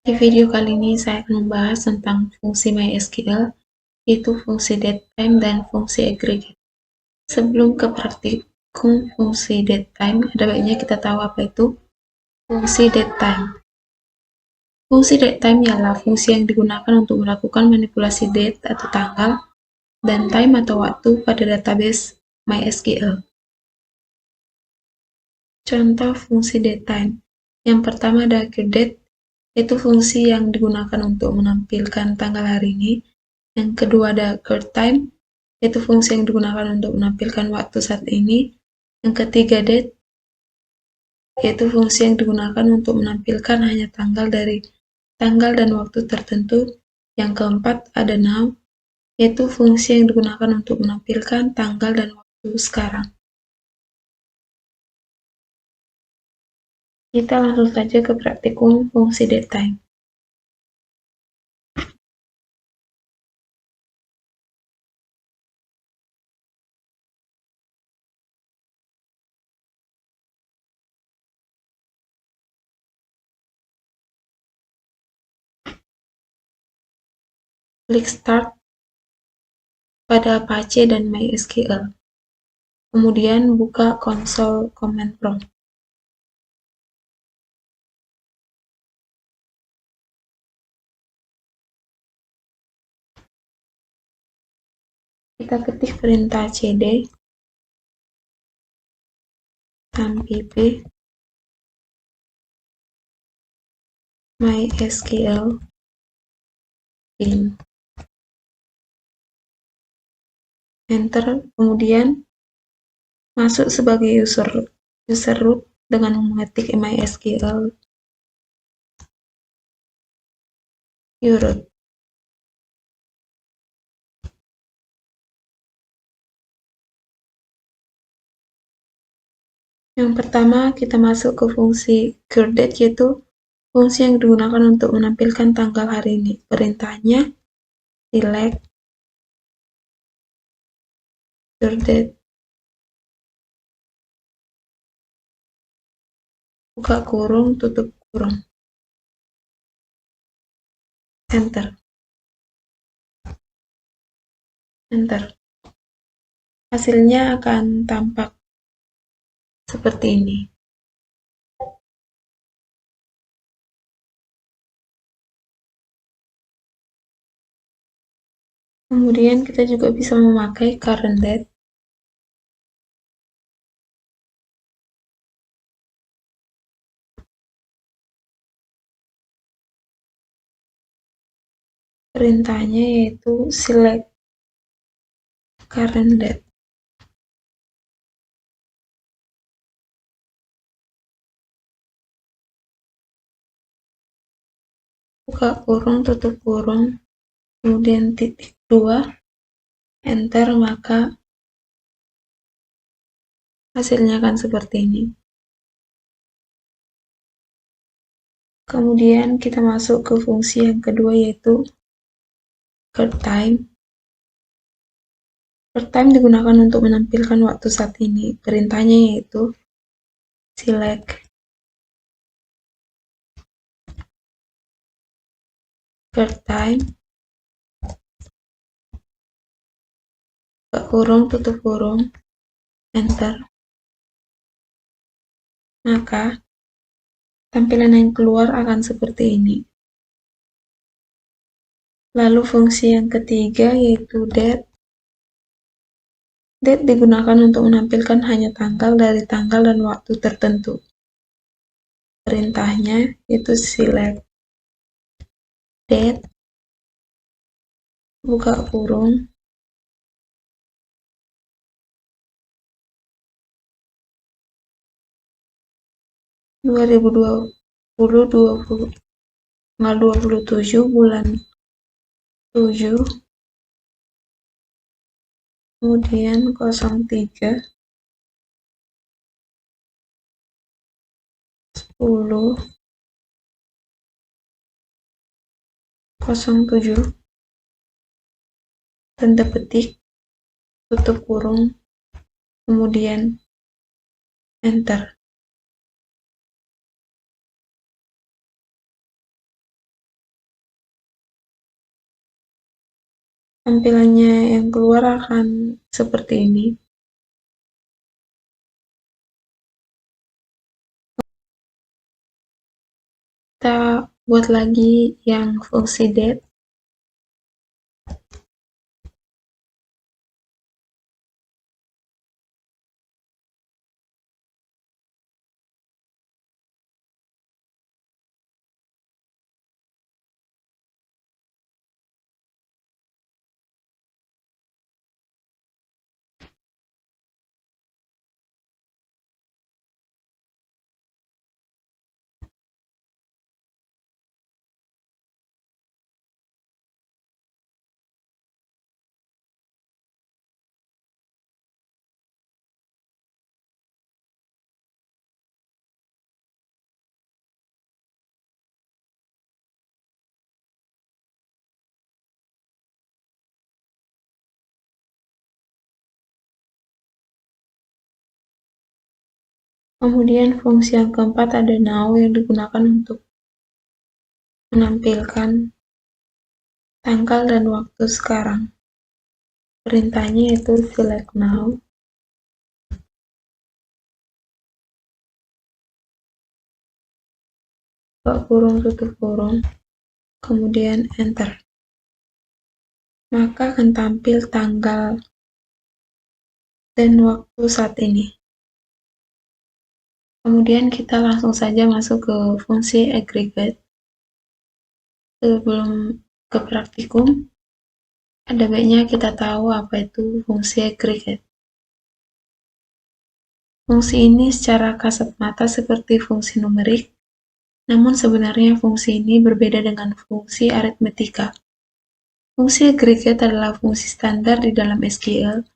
Di video kali ini saya akan membahas tentang fungsi MySQL, yaitu fungsi datetime dan fungsi aggregate. Sebelum ke praktikum fungsi datetime, ada baiknya kita tahu apa itu fungsi datetime. Fungsi datetime ialah fungsi yang digunakan untuk melakukan manipulasi date atau tanggal dan time atau waktu pada database MySQL. Contoh fungsi datetime. Yang pertama ada aggregate, yaitu fungsi yang digunakan untuk menampilkan tanggal hari ini. Yang kedua ada time, yaitu fungsi yang digunakan untuk menampilkan waktu saat ini. Yang ketiga date, yaitu fungsi yang digunakan untuk menampilkan hanya tanggal dari tanggal dan waktu tertentu. Yang keempat ada now, yaitu fungsi yang digunakan untuk menampilkan tanggal dan waktu sekarang. Kita langsung saja ke praktikum fungsi datetime. Klik Start pada Apache dan MySQL. Kemudian buka konsol command prompt. Kita ketik perintah cd pp mysql bin. Enter, kemudian masuk sebagai user root dengan mengetik mysql uroot. Yang pertama kita masuk ke fungsi create, yaitu fungsi yang digunakan untuk menampilkan tanggal hari ini. Perintahnya select date, buka kurung, tutup kurung, enter. Hasilnya akan tampak seperti ini. Kemudian kita juga bisa memakai current date. Perintahnya yaitu select current date. Buka kurung, tutup kurung, kemudian titik 2, enter, maka hasilnya akan seperti ini. Kemudian kita masuk ke fungsi yang kedua, yaitu time. Time digunakan untuk menampilkan waktu saat ini. Perintahnya yaitu select time, buka kurung, tutup kurung, enter. Maka tampilan yang keluar akan seperti ini. Lalu fungsi yang ketiga yaitu date. Date digunakan untuk menampilkan hanya tanggal dari tanggal dan waktu tertentu. Perintahnya yaitu select date, buka kurung, tanggal 27 bulan 7, kemudian 03 10 07, tanda petik, tutup kurung, kemudian enter. tampilannya yang keluar akan seperti ini. Kita buat lagi yang fungsi date. Kemudian fungsi yang keempat ada now yang digunakan untuk menampilkan tanggal dan waktu sekarang. Perintahnya yaitu select now. Buka kurung, tutup kurung, kemudian enter. Maka akan tampil tanggal dan waktu saat ini. Kemudian kita langsung saja masuk ke fungsi aggregate. Sebelum ke praktikum, ada baiknya kita tahu apa itu fungsi aggregate. Fungsi ini secara kasat mata seperti fungsi numerik, namun sebenarnya fungsi ini berbeda dengan fungsi aritmetika. Fungsi aggregate adalah fungsi standar di dalam SQL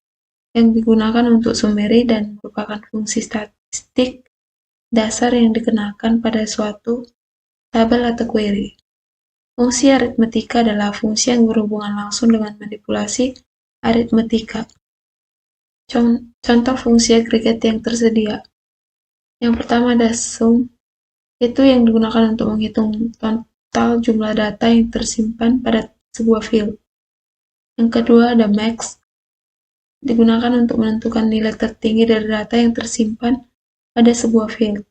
yang digunakan untuk summary dan merupakan fungsi statistik dasar yang dikenakan pada suatu tabel atau query. Fungsi aritmetika adalah fungsi yang berhubungan langsung dengan manipulasi aritmetika. Contoh fungsi aggregate yang tersedia. Yang pertama ada sum, itu yang digunakan untuk menghitung total jumlah data yang tersimpan pada sebuah field. Yang kedua ada max, digunakan untuk menentukan nilai tertinggi dari data yang tersimpan pada sebuah field.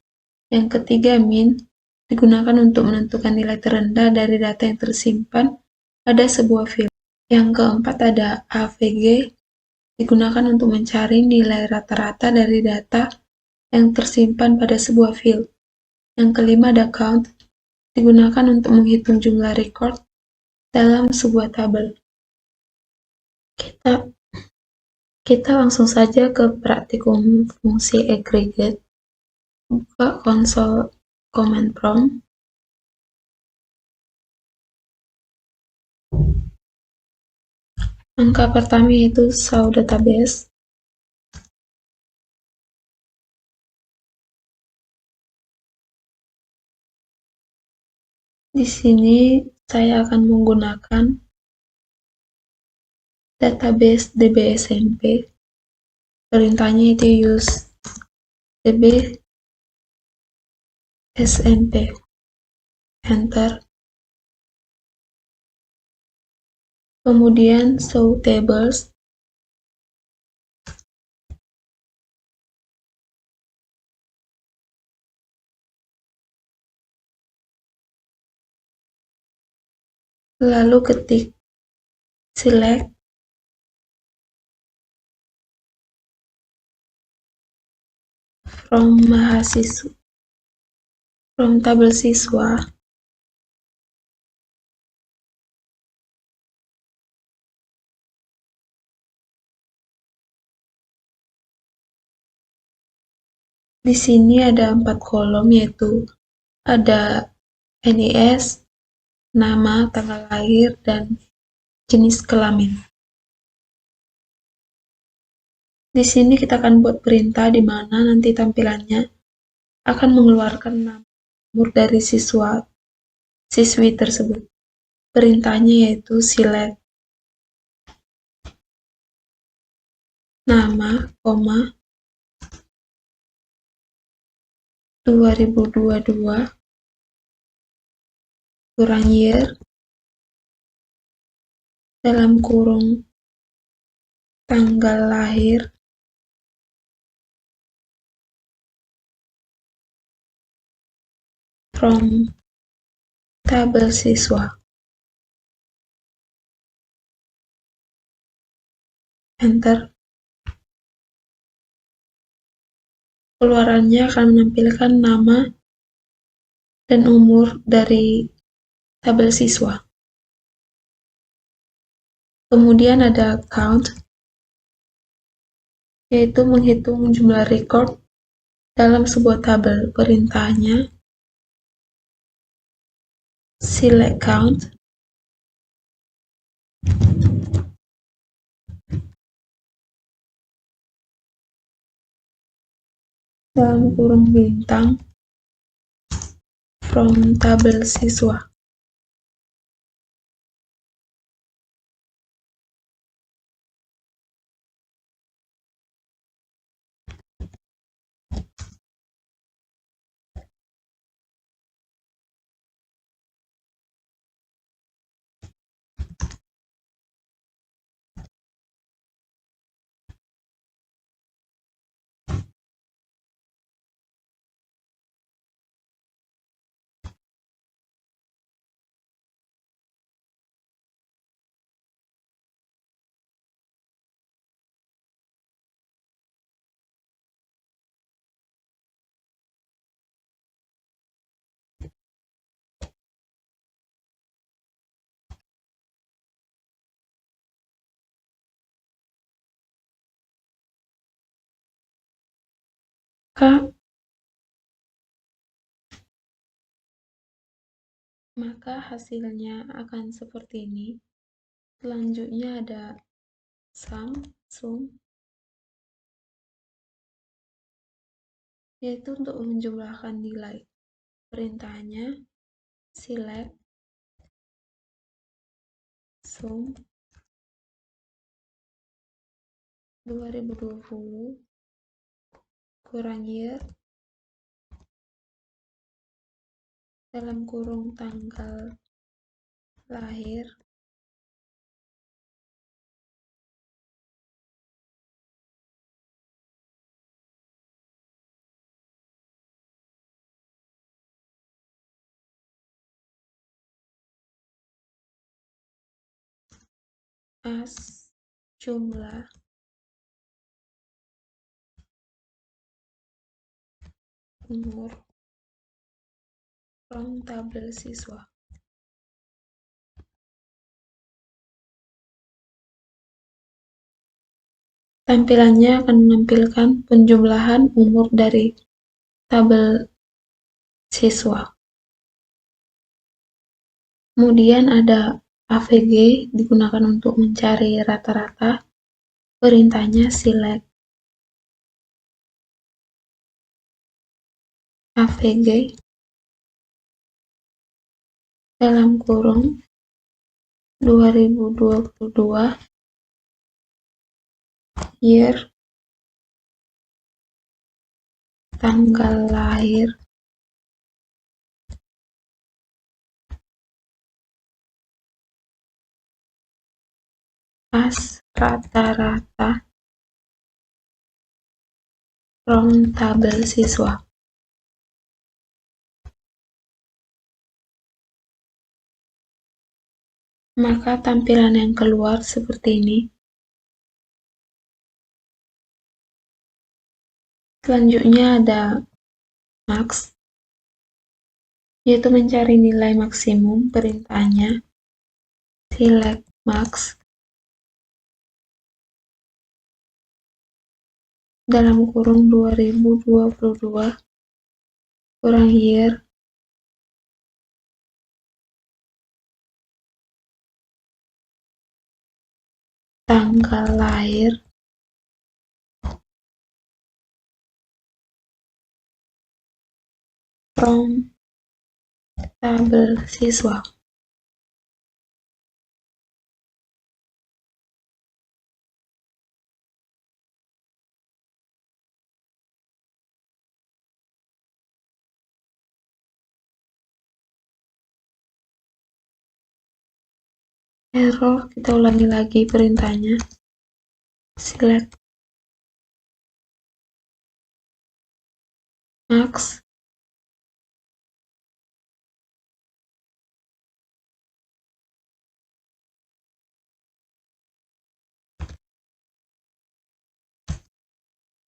Yang ketiga min, digunakan untuk menentukan nilai terendah dari data yang tersimpan pada sebuah field. Yang keempat ada AVG, digunakan untuk mencari nilai rata-rata dari data yang tersimpan pada sebuah field. Yang kelima ada count, digunakan untuk menghitung jumlah record dalam sebuah tabel. Kita langsung saja ke praktikum fungsi aggregate. Buka konsol command prompt. Angka pertama yaitu show database. Di sini saya akan menggunakan database DBSMP. Perintahnya itu use DBSMP. Enter. Kemudian show tables. Lalu ketik select from tabel siswa. Di sini ada 4 kolom, yaitu ada NIS, nama, tanggal lahir, dan jenis kelamin. Di sini kita akan buat perintah di mana nanti tampilannya akan mengeluarkan nomor dari siswi tersebut. Perintahnya yaitu select nama, 2022 kurang year dalam kurung tanggal lahir, from tabel siswa. Enter. Keluarannya akan menampilkan nama dan umur dari tabel siswa. Kemudian ada count, yaitu menghitung jumlah record dalam sebuah tabel. Perintahnya select count, dalam kurung bintang, from tabel siswa. Maka hasilnya akan seperti ini. Selanjutnya ada sum, yaitu untuk menjumlahkan nilai. Perintahnya select sum 2020 kurang year dalam kurung tanggal lahir as jumlah umur from tabel siswa. Tampilannya akan menampilkan penjumlahan umur dari tabel siswa. Kemudian ada AVG digunakan untuk mencari rata-rata. Perintahnya select AVG dalam kurung 2022 year tanggal lahir as rata-rata from tabel siswa. Maka tampilan yang keluar seperti ini. Selanjutnya ada max, yaitu mencari nilai maksimum. Perintahnya select max dalam kurung 2022 kurang year tanggal lahir from tabel siswa. error, kita ulangi lagi perintahnya. Select max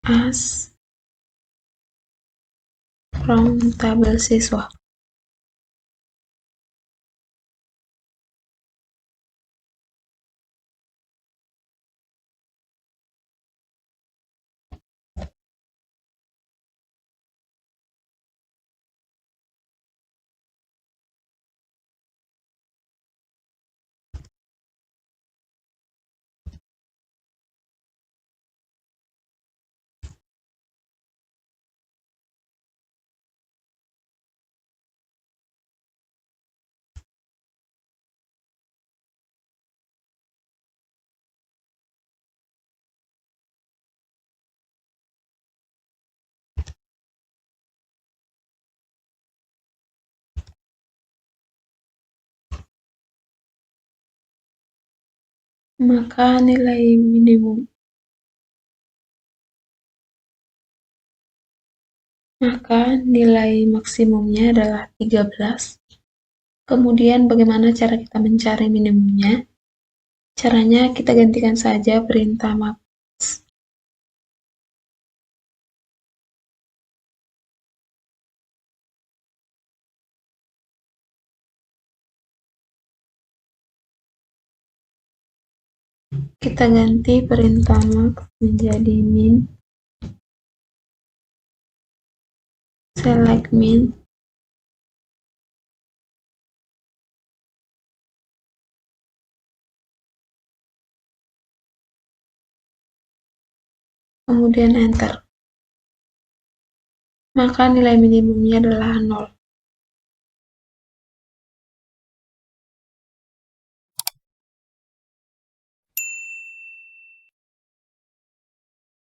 as from tabel siswa. Maka nilai maksimumnya adalah 13. Kemudian bagaimana cara kita mencari minimumnya? Caranya kita gantikan saja perintah max. Kita ganti perintah max menjadi min. Select min. Kemudian enter. Maka nilai minimumnya adalah 0.